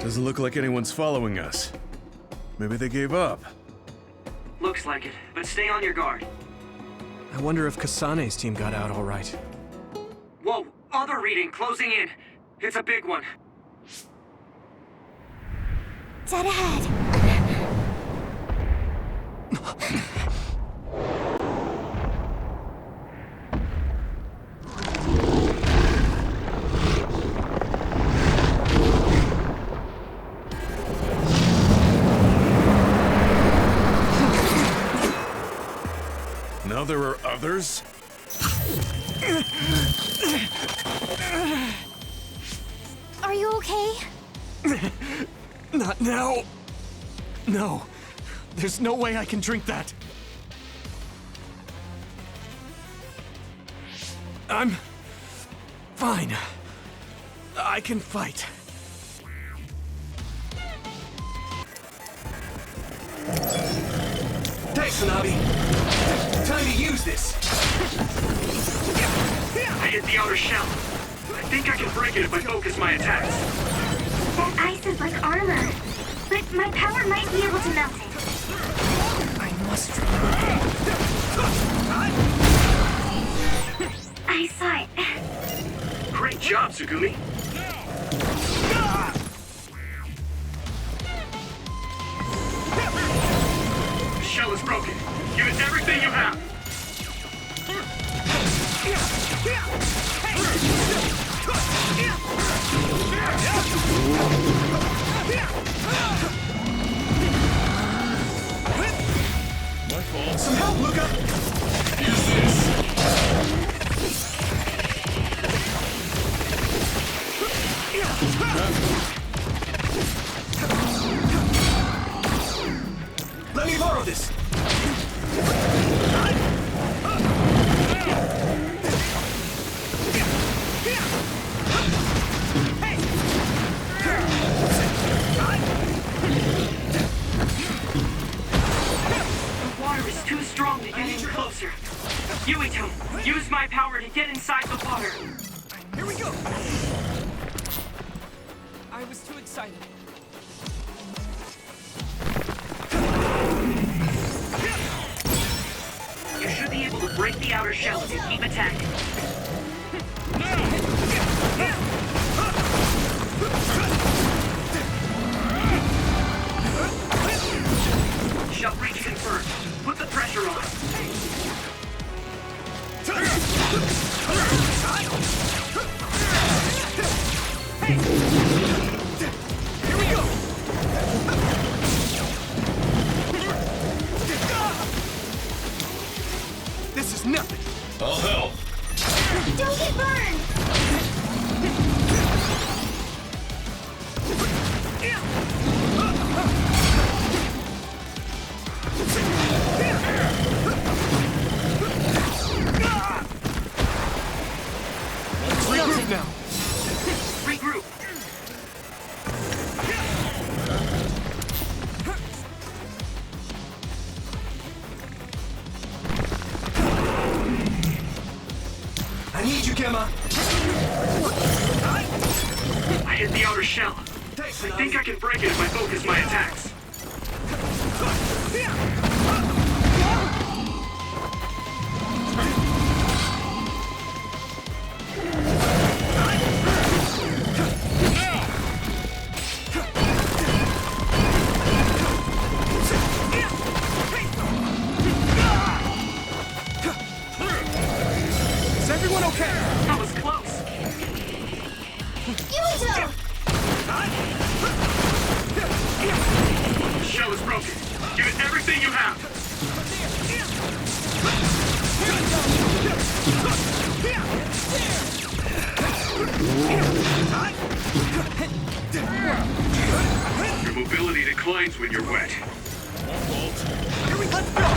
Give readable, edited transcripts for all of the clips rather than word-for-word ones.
Doesn't look like anyone's following us. Maybe they gave up. Looks like it, but stay on your guard. I wonder if Kasane's team got out all right. Whoa, other reading closing in. It's a big one. Dead ahead. Now there are others? Are you okay? Not now. No. There's no way I can drink that. I'm fine. I can fight. Thanks, Hanabi. Time to use this. I hit the outer shell. I think I can break it if I focus my attacks. That ice is like armor. But my power might be able to melt it. I must I saw it. Great job, Tsugumi. The shell is broken. Give it everything you have. My fault. Some help, Luca! Use this. Let me borrow this. The water is too strong to get any closer. Yuito, use my power to get inside the water. Here we go! I was too excited. You should be able to break the outer shell if you keep attacking. Shell breach confirmed. Put the pressure on. Here we go! This is nothing! I'll help. Don't get burned! Regroup now! Regroup. I need you, Gemma! I hit the outer shell. I think I can break it if I focus my attacks. Is everyone okay? That was close. Yuito! The shell is broken. Give it everything you have. Your mobility declines when you're wet. Here we let's go!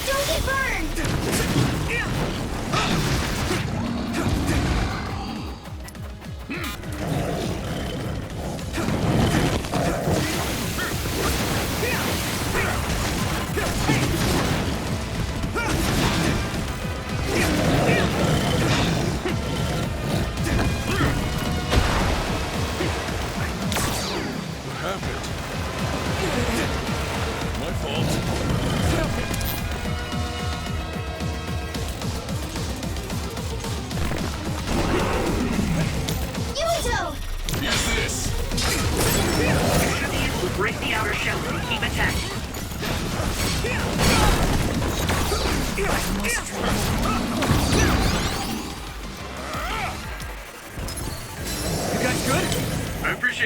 Don't get burned!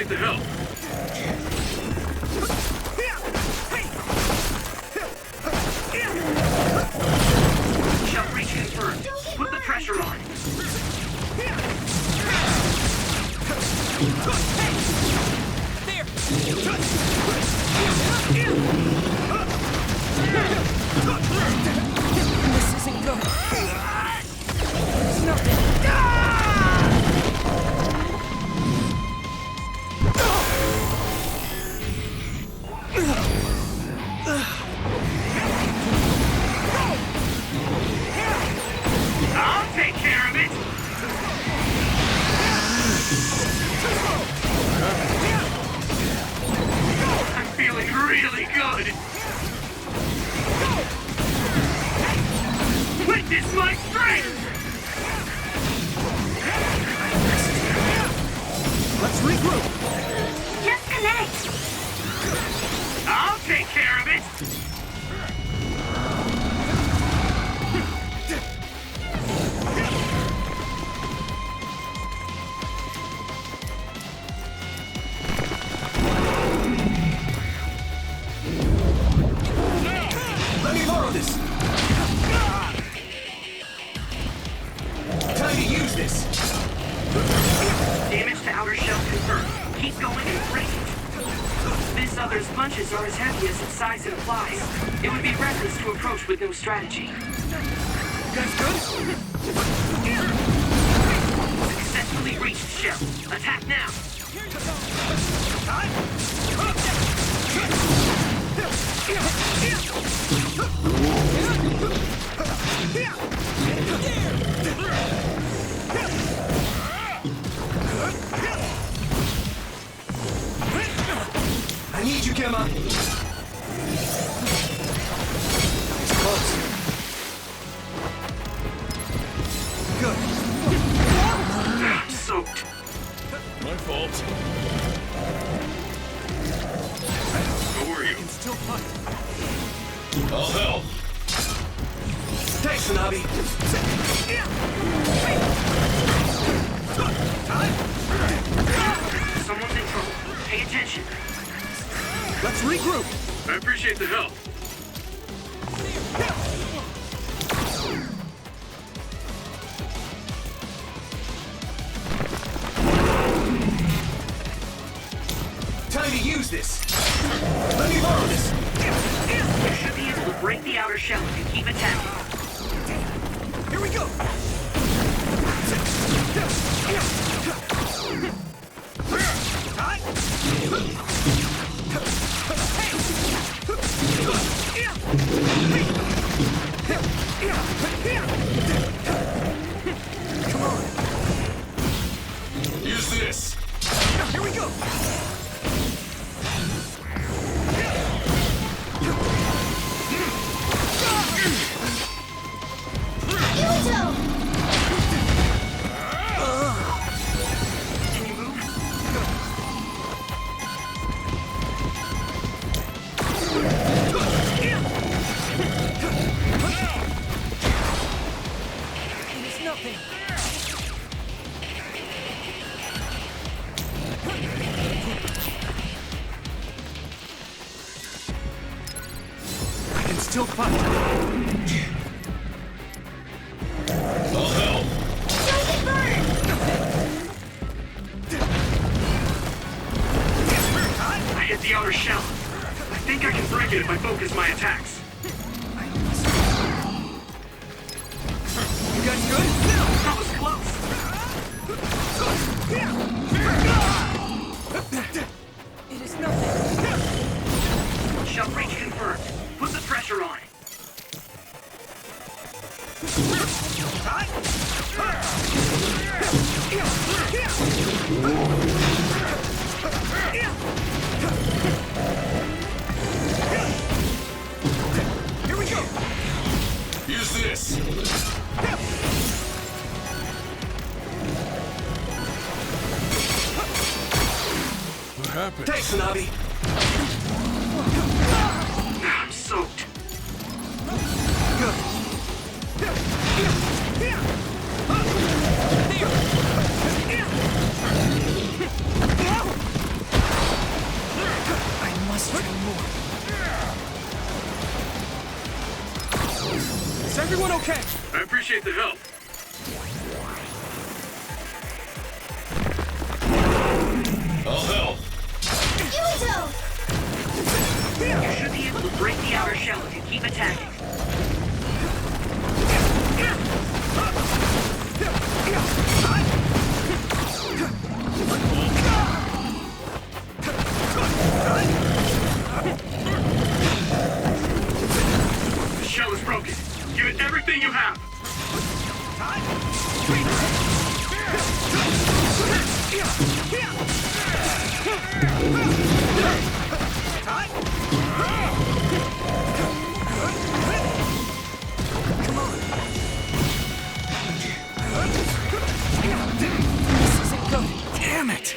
appreciate the help. Shell breach confirmed. Put the pressure on. This isn't good. It's nothing. I'll take care of it. I'm feeling really good. Witness my strength! Let's regroup. Just connect. I'll take care of it. Let me borrow this. Time to use this. Damage to outer shell confirmed. Keep going and break it. This other's punches are as heavy as its size implies. It would be reckless to approach with no strategy. You guys good? Successfully reached shell. Attack now. I need you, Gemma. It's close. Good. I'm soaked. My fault. Who are you? Can still fight. I'll help. Thanks, Hanabi. Someone's in trouble. Pay attention. Let's regroup. I appreciate the help. Time to use this. Let me borrow this. You should be able to break the outer shell if you keep attacking. Here we go. Come on. Use this. Here we go. Can you move? It's nothing. I can still fight. I'll help. I hit the outer shell. I think I can break it if I focus my attacks. You guys good? That was close. It is nothing. Shell breach confirmed. Put the pressure on. Here we go. Use this. What happened? Thanks, Hanabi. I'm soaked. Good. Keep attacking. The shell is broken. Give it everything you have. This isn't good. Damn it!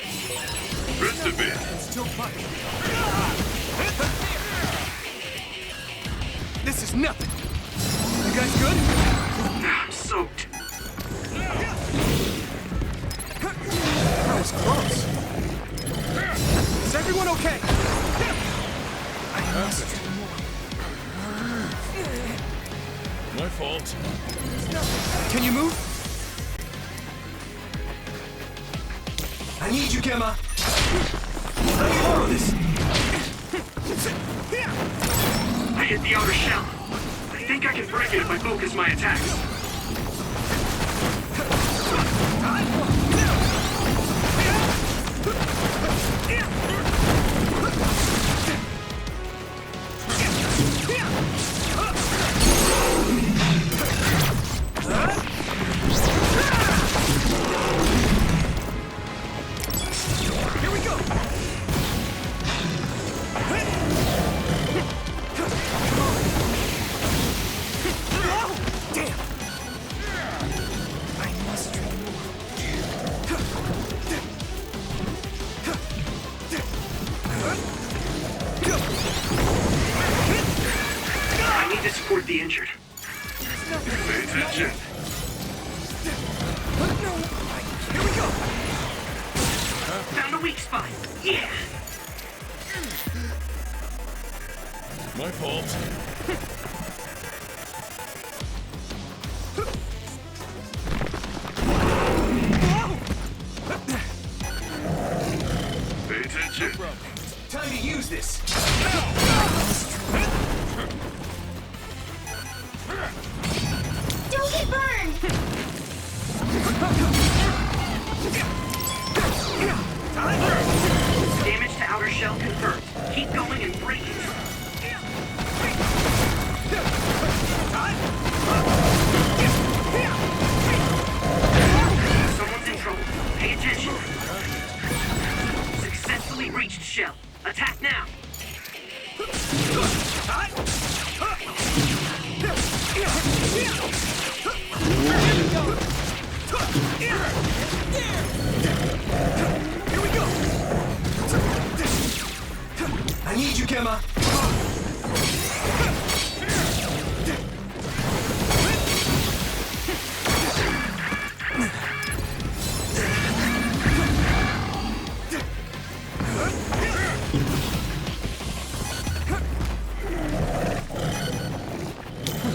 Rest a bit. Still fighting. This is nothing. You guys good? I'm soaked. That was close. Is everyone okay? I missed it. My fault. Can you move? I need you, Gemma. Let me borrow this. I hit the outer shell. I think I can break it if I focus my attacks. Here we go. Damn. I must train more. I need to support the injured. Pay attention. Here we go. Found a weak spot. Yeah. My fault. Pay attention. Time to use this. Don't get burned! Damage to outer shell confirmed. Keep going and break it. Someone's in trouble. Pay attention. Successfully reached shell. Attack now. Here we go. I need you, Gemma.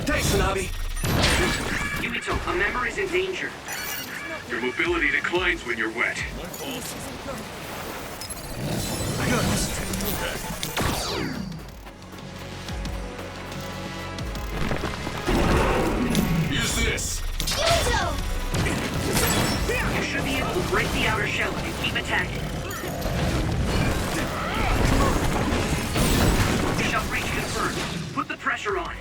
Thanks, Hanabi. Yuito, a member is in danger. Your mobility declines when you're wet. I got this. Use this. Yuito! You should be able to break the outer shell if you keep attacking. Shell breach confirmed. Put the pressure on.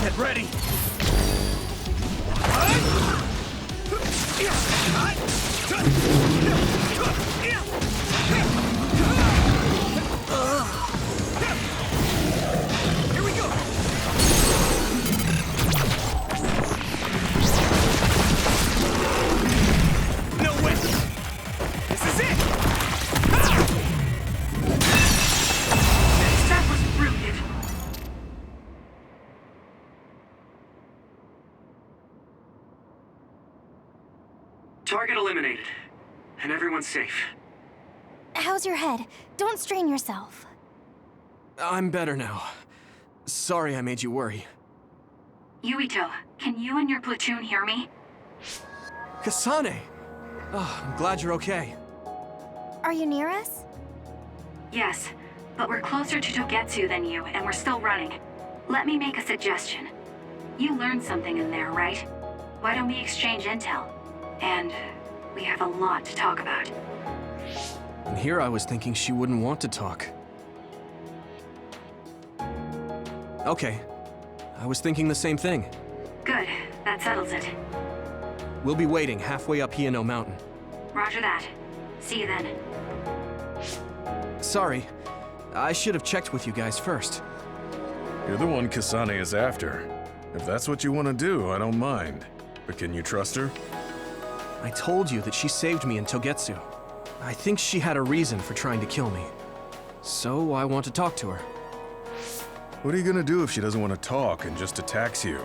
Get ready. Here we go. No way. This is it. That was brilliant. Target eliminated. And everyone's safe. How's your head? Don't strain yourself. I'm better now. Sorry I made you worry. Yuito, can you and your platoon hear me? Kasane! Oh, I'm glad you're okay. Are you near us? Yes. but we're closer to Togetsu than you, and we're still running. Let me make a suggestion. You learned something in there, right? Why don't we exchange intel? And we have a lot to talk about. And here I was thinking she wouldn't want to talk. Okay. I was thinking the same thing. Good. That settles it. We'll be waiting halfway up Hiano Mountain. Roger that. See you then. Sorry. I should have checked with you guys first. You're the one Kasane is after. If that's what you want to do, I don't mind. But can you trust her? I told you that she saved me in Togetsu. I think she had a reason for trying to kill me. So I want to talk to her. What are you gonna do if she doesn't want to talk and just attacks you?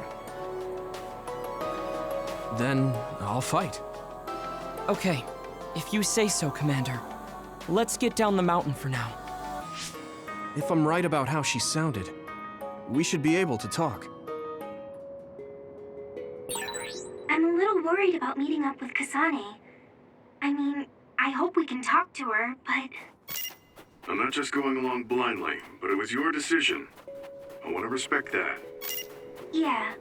Then I'll fight. Okay, if you say so, Commander. Let's get down the mountain for now. If I'm right about how she sounded, we should be able to talk. I'm a little worried about meeting up with Kasane. I mean, I hope we can talk to her, but... I'm not just going along blindly, but it was your decision. I want to respect that. Yeah.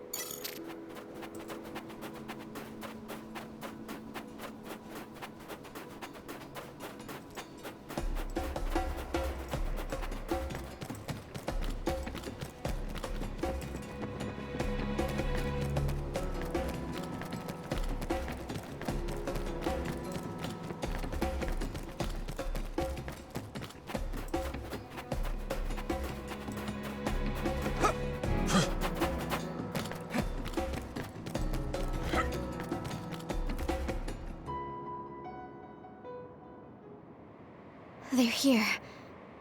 They're here.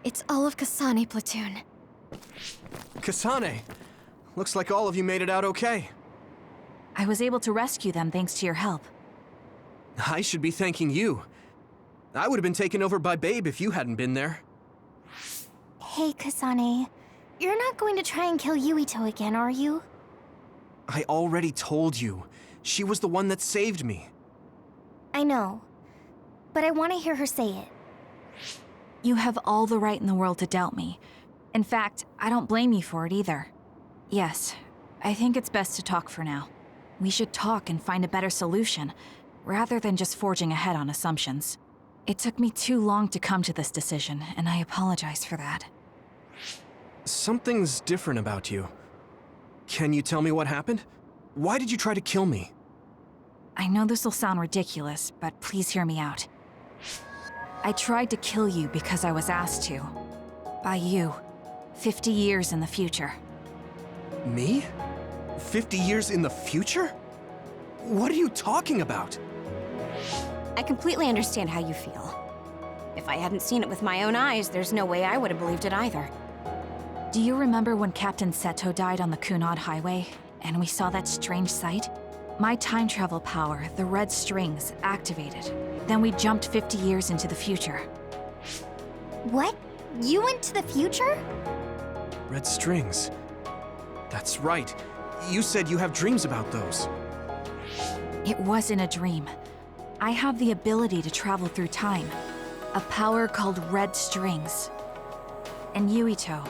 It's all of Kasane platoon. Kasane! Looks like all of you made it out okay. I was able to rescue them thanks to your help. I should be thanking you. I would have been taken over by Babe if you hadn't been there. Hey, Kasane. You're not going to try and kill Yuito again, are you? I already told you. She was the one that saved me. I know. But I want to hear her say it. You have all the right in the world to doubt me. In fact, I don't blame you for it either. Yes, I think it's best to talk for now. We should talk and find a better solution, rather than just forging ahead on assumptions. It took me too long to come to this decision, and I apologize for that. Something's different about you. Can you tell me what happened? Why did you try to kill me? I know this will sound ridiculous, but please hear me out. I tried to kill you because I was asked to. By you. 50 years in the future. Me? 50 years in the future? What are you talking about? I completely understand how you feel. If I hadn't seen it with my own eyes, there's no way I would have believed it either. Do you remember when Captain Seto died on the Kunad Highway, and we saw that strange sight? My time travel power, the red strings, activated. Then we jumped 50 years into the future. What? You went to the future? Red strings. That's right. You said you have dreams about those. It wasn't a dream. I have the ability to travel through time. A power called red strings. And Yuito,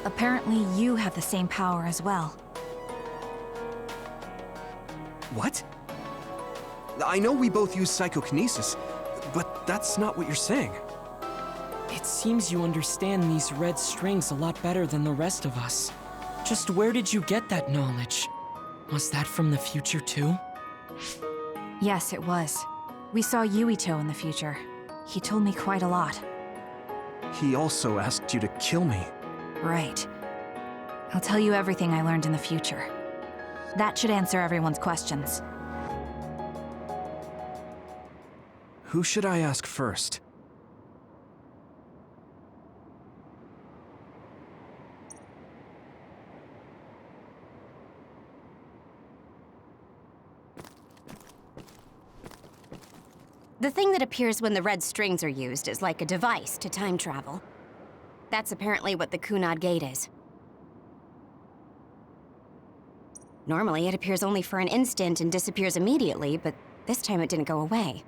apparently you have the same power as well. What? I know we both use psychokinesis, but that's not what you're saying. It seems you understand these red strings a lot better than the rest of us. Just where did you get that knowledge? Was that from the future too? Yes, it was. We saw Yuito in the future. He told me quite a lot. He also asked you to kill me. Right. I'll tell you everything I learned in the future. That should answer everyone's questions. Who should I ask first? The thing that appears when the red strings are used is like a device to time travel. That's apparently what the Kunad Gate is. Normally, it appears only for an instant and disappears immediately, but this time it didn't go away.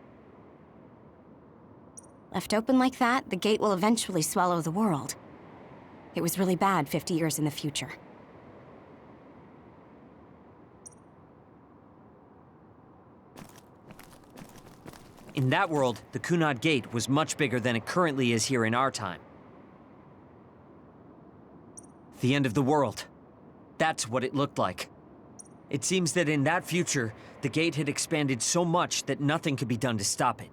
Left open like that, the gate will eventually swallow the world. It was really bad 50 years in the future. In that world, the Kunad Gate was much bigger than it currently is here in our time. The end of the world. That's what it looked like. It seems that in that future, the gate had expanded so much that nothing could be done to stop it.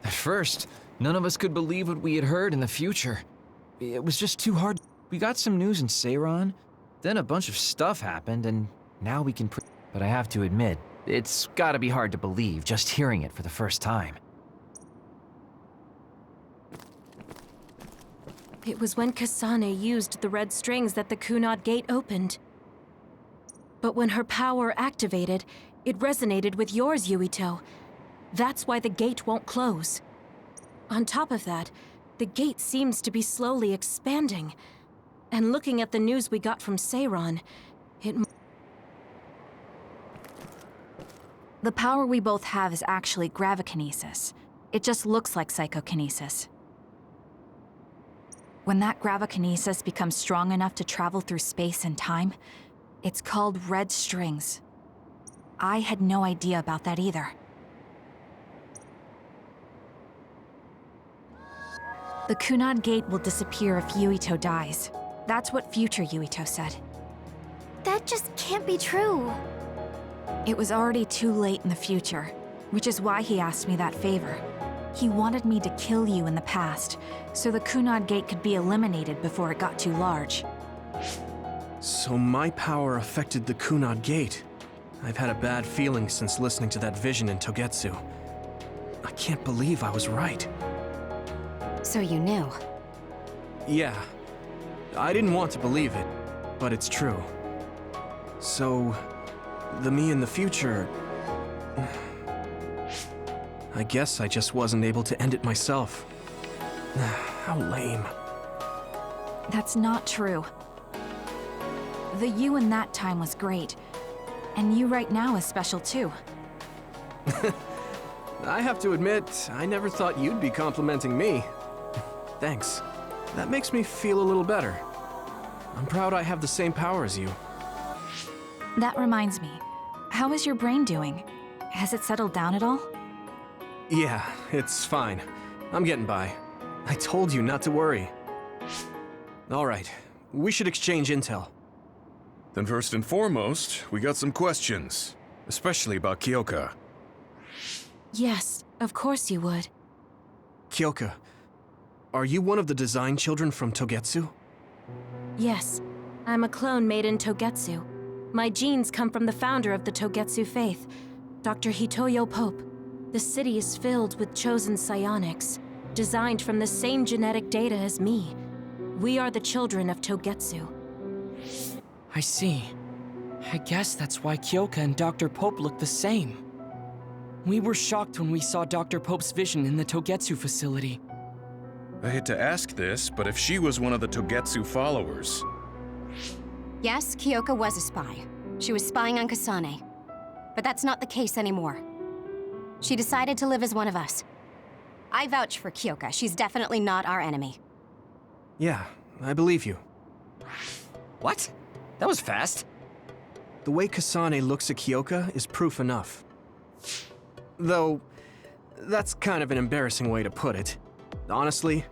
At first, none of us could believe what we had heard in the future. It was just too hard. We got some news in Seiran, then a bunch of stuff happened, and now we can But I have to admit, it's gotta be hard to believe just hearing it for the first time. It was when Kasane used the red strings that the Kunad Gate opened. But when her power activated, it resonated with yours, Yuito. That's why the gate won't close. On top of that, the gate seems to be slowly expanding. And looking at the news we got from Seiran, it... The power we both have is actually gravikinesis. It just looks like psychokinesis. When that gravikinesis becomes strong enough to travel through space and time, it's called red strings. I had no idea about that either. The Kunad Gate will disappear if Yuito dies. That's what future Yuito said. That just can't be true. It was already too late in the future, which is why he asked me that favor. He wanted me to kill you in the past, so the Kunad Gate could be eliminated before it got too large. So my power affected the Kunad Gate. I've had a bad feeling since listening to that vision in Togetsu. I can't believe I was right. So you knew? Yeah. I didn't want to believe it, but it's true. So, the me in the future... I guess I just wasn't able to end it myself. How lame. That's not true. The you in that time was great, and you right now is special too. I have to admit, I never thought you'd be complimenting me. Thanks. That makes me feel a little better. I'm proud I have the same power as you. That reminds me, how is your brain doing? Has it settled down at all? Yeah, it's fine. I'm getting by. I told you not to worry. All right, we should exchange intel. Then first and foremost, we got some questions, especially about Kyoka. Yes, of course you would. Kyoka, are you one of the design children from Togetsu? Yes, I'm a clone made in Togetsu. My genes come from the founder of the Togetsu faith, Dr. Hitoyo Pope. The city is filled with chosen psionics, designed from the same genetic data as me. We are the children of Togetsu. I see. I guess that's why Kyoka and Dr. Pope look the same. We were shocked when we saw Dr. Pope's vision in the Togetsu facility. I hate to ask this, but if she was one of the Togetsu followers... Yes, Kyoka was a spy. She was spying on Kasane. But that's not the case anymore. She decided to live as one of us. I vouch for Kyoka. She's definitely not our enemy. Yeah, I believe you. What? That was fast. The way Kasane looks at Kyoka is proof enough. Though, that's kind of an embarrassing way to put it. Honestly,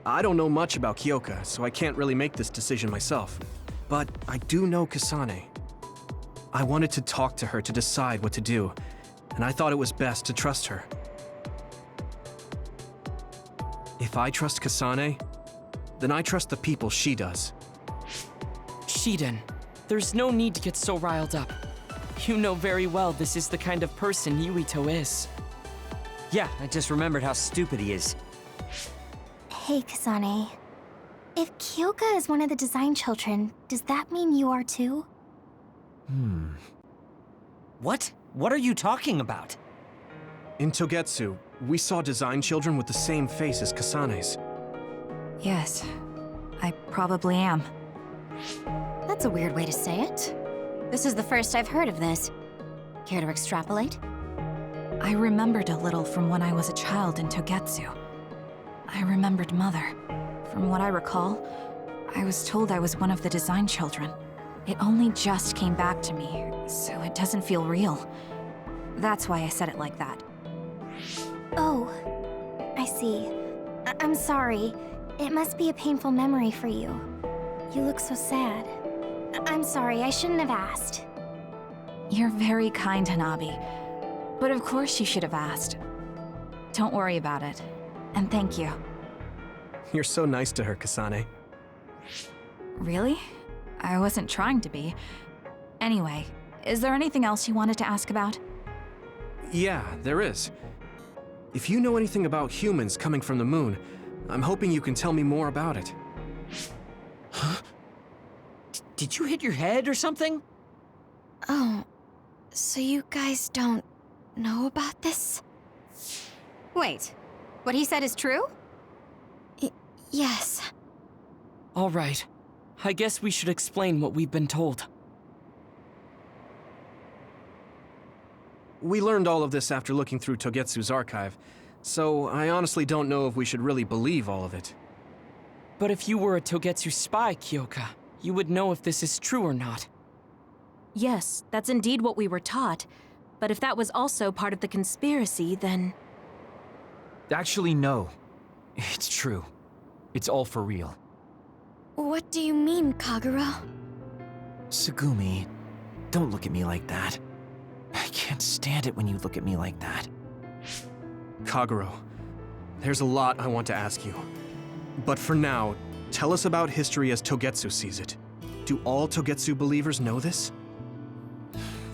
I don't know much about Kyoka, so I can't really make this decision myself. But I do know Kasane. I wanted to talk to her to decide what to do, and I thought it was best to trust her. If I trust Kasane, then I trust the people she does. Shiden, there's no need to get so riled up. You know very well this is the kind of person Yuito is. Yeah, I just remembered how stupid he is. Hey, Kasane. If Kyoka is one of the design children, does that mean you are too? What? What are you talking about? In Togetsu, we saw design children with the same face as Kasane's. Yes, I probably am. That's a weird way to say it. This is the first I've heard of this. Care to extrapolate? I remembered a little from when I was a child in Togetsu. I remembered Mother. From what I recall, I was told I was one of the design children. It only just came back to me, so it doesn't feel real. That's why I said it like that. Oh, I see. I'm sorry. It must be a painful memory for you. You look so sad. I'm sorry, I shouldn't have asked. You're very kind, Hanabi. But of course you should have asked. Don't worry about it. And thank you. You're so nice to her, Kasane. Really? I wasn't trying to be. Anyway, is there anything else you wanted to ask about? Yeah, there is. If you know anything about humans coming from the moon, I'm hoping you can tell me more about it. Huh? Did you hit your head or something? Oh, so you guys don't know about this? Wait, what he said is true? Yes. All right. I guess we should explain what we've been told. We learned all of this after looking through Togetsu's archive, so I honestly don't know if we should really believe all of it. But if you were a Togetsu spy, Kyoka, you would know if this is true or not. Yes, that's indeed what we were taught. But if that was also part of the conspiracy, then... Actually, no. It's true. It's all for real. What do you mean, Kagura? Tsugumi, don't look at me like that. I can't stand it when you look at me like that. Kaguro, there's a lot I want to ask you. But for now, tell us about history as Togetsu sees it. Do all Togetsu believers know this?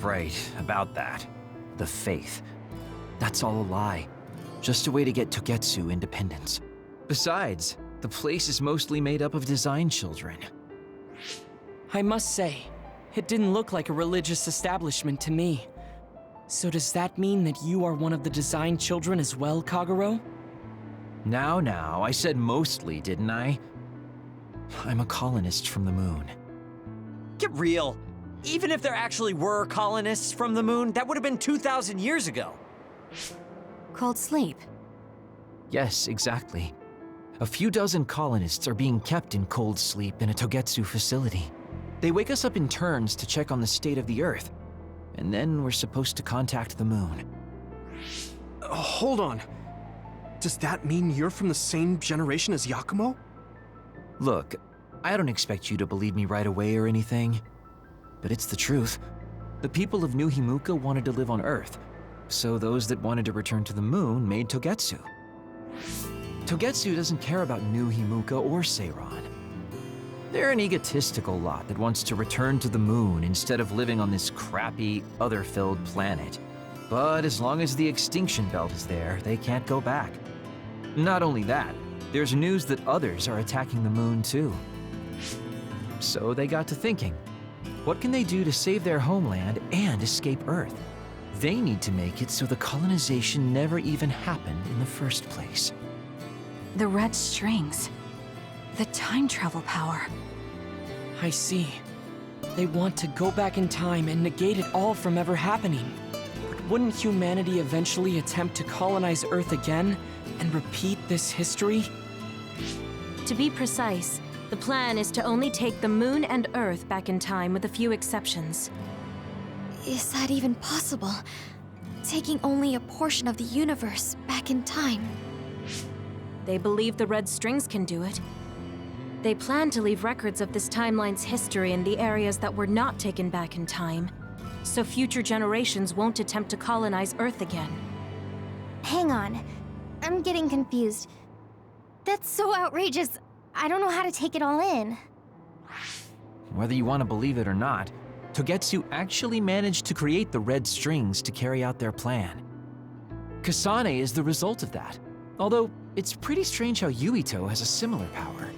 Right, about that. The faith. That's all a lie. Just a way to get Togetsu independence. Besides, the place is mostly made up of design children. I must say, it didn't look like a religious establishment to me. So does that mean that you are one of the design children as well, Kaguro? Now, I said mostly, didn't I? I'm a colonist from the moon. Get real. Even if there actually were colonists from the moon, that would have been 2,000 years ago. Cold sleep. Yes, exactly. A few dozen colonists are being kept in cold sleep in a Togetsu facility. They wake us up in turns to check on the state of the Earth, and then we're supposed to contact the moon. Hold on. Does that mean you're from the same generation as Yakumo? Look, I don't expect you to believe me right away or anything, but it's the truth. The people of New Himuka wanted to live on Earth, so those that wanted to return to the moon made Togetsu. Togetsu doesn't care about New Himuka or Seiran. They're an egotistical lot that wants to return to the moon instead of living on this crappy, other-filled planet. But as long as the extinction belt is there, they can't go back. Not only that, there's news that others are attacking the moon too. So they got to thinking, what can they do to save their homeland and escape Earth? They need to make it so the colonization never even happened in the first place. The red strings. The time travel power. I see. They want to go back in time and negate it all from ever happening. But wouldn't humanity eventually attempt to colonize Earth again and repeat this history? To be precise, the plan is to only take the moon and Earth back in time with a few exceptions. Is that even possible? Taking only a portion of the universe back in time. They believe the red strings can do it. They plan to leave records of this timeline's history in the areas that were not taken back in time, so future generations won't attempt to colonize Earth again. Hang on. I'm getting confused. That's so outrageous. I don't know how to take it all in. Whether you want to believe it or not, Togetsu actually managed to create the red strings to carry out their plan. Kasane is the result of that, although it's pretty strange how Yuito has a similar power.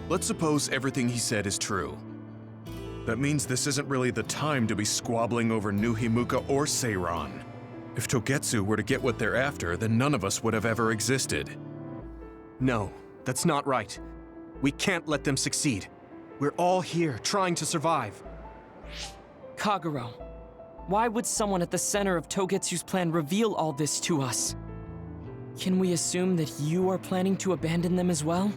Let's suppose everything he said is true. That means this isn't really the time to be squabbling over New Himuka or Seiran. If Togetsu were to get what they're after, then none of us would have ever existed. No, that's not right. We can't let them succeed. We're all here trying to survive. Kaguro, Why would someone at the center of Togetsu's plan reveal all this to us? Can we assume that you are planning to abandon them as well?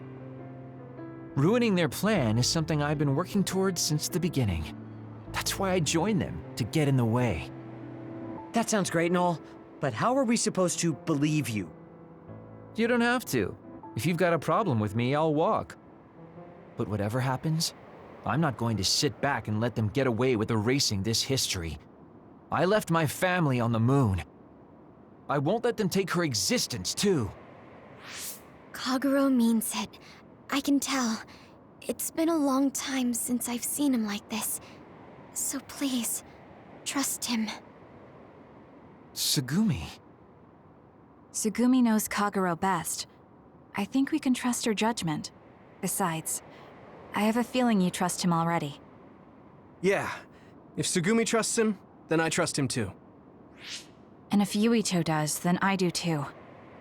Ruining their plan is something I've been working towards since the beginning. That's why I joined them, to get in the way. That sounds great and all, but how are we supposed to believe you? You don't have to. If you've got a problem with me, I'll walk. But whatever happens, I'm not going to sit back and let them get away with erasing this history. I left my family on the moon. I won't let them take her existence, too. Kagero means it. I can tell. It's been a long time since I've seen him like this. So please, trust him. Tsugumi. Tsugumi knows Kagero best. I think we can trust her judgment. Besides, I have a feeling you trust him already. Yeah. If Tsugumi trusts him, then I trust him too. And if Yuito does, then I do too.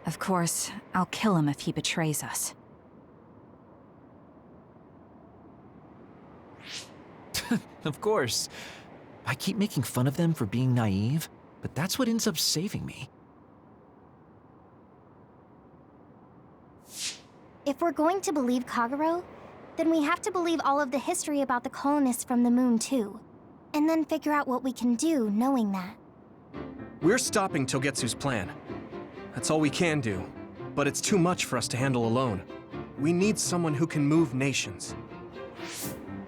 Of course, I'll kill him if he betrays us. Of course. I keep making fun of them for being naive, but that's what ends up saving me. If we're going to believe Kagero, then we have to believe all of the history about the colonists from the moon too. And then figure out what we can do knowing that. We're stopping Togetsu's plan. That's all we can do. But it's too much for us to handle alone. We need someone who can move nations.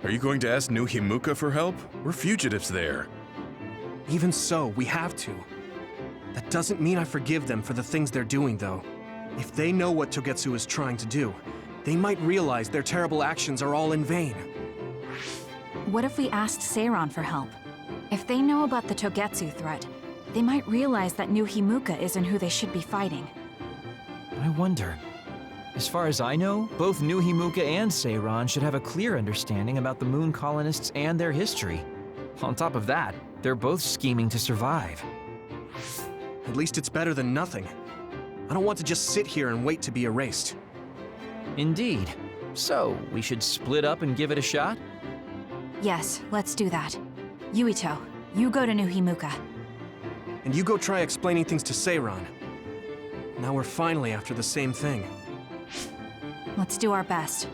Are you going to ask New Himuka for help? We're fugitives there. Even so, we have to. That doesn't mean I forgive them for the things they're doing, though. If they know what Togetsu is trying to do, they might realize their terrible actions are all in vain. What if we asked Seiran for help? If they know about the Togetsu threat, they might realize that New Himuka isn't who they should be fighting. I wonder. As far as I know, both New Himuka and Seiran should have a clear understanding about the moon colonists and their history. On top of that, they're both scheming to survive. At least it's better than nothing. I don't want to just sit here and wait to be erased. Indeed. So, we should split up and give it a shot? Yes, let's do that. Yuito, you go to New Himuka. And you go try explaining things to Seiran. Now we're finally after the same thing. Let's do our best.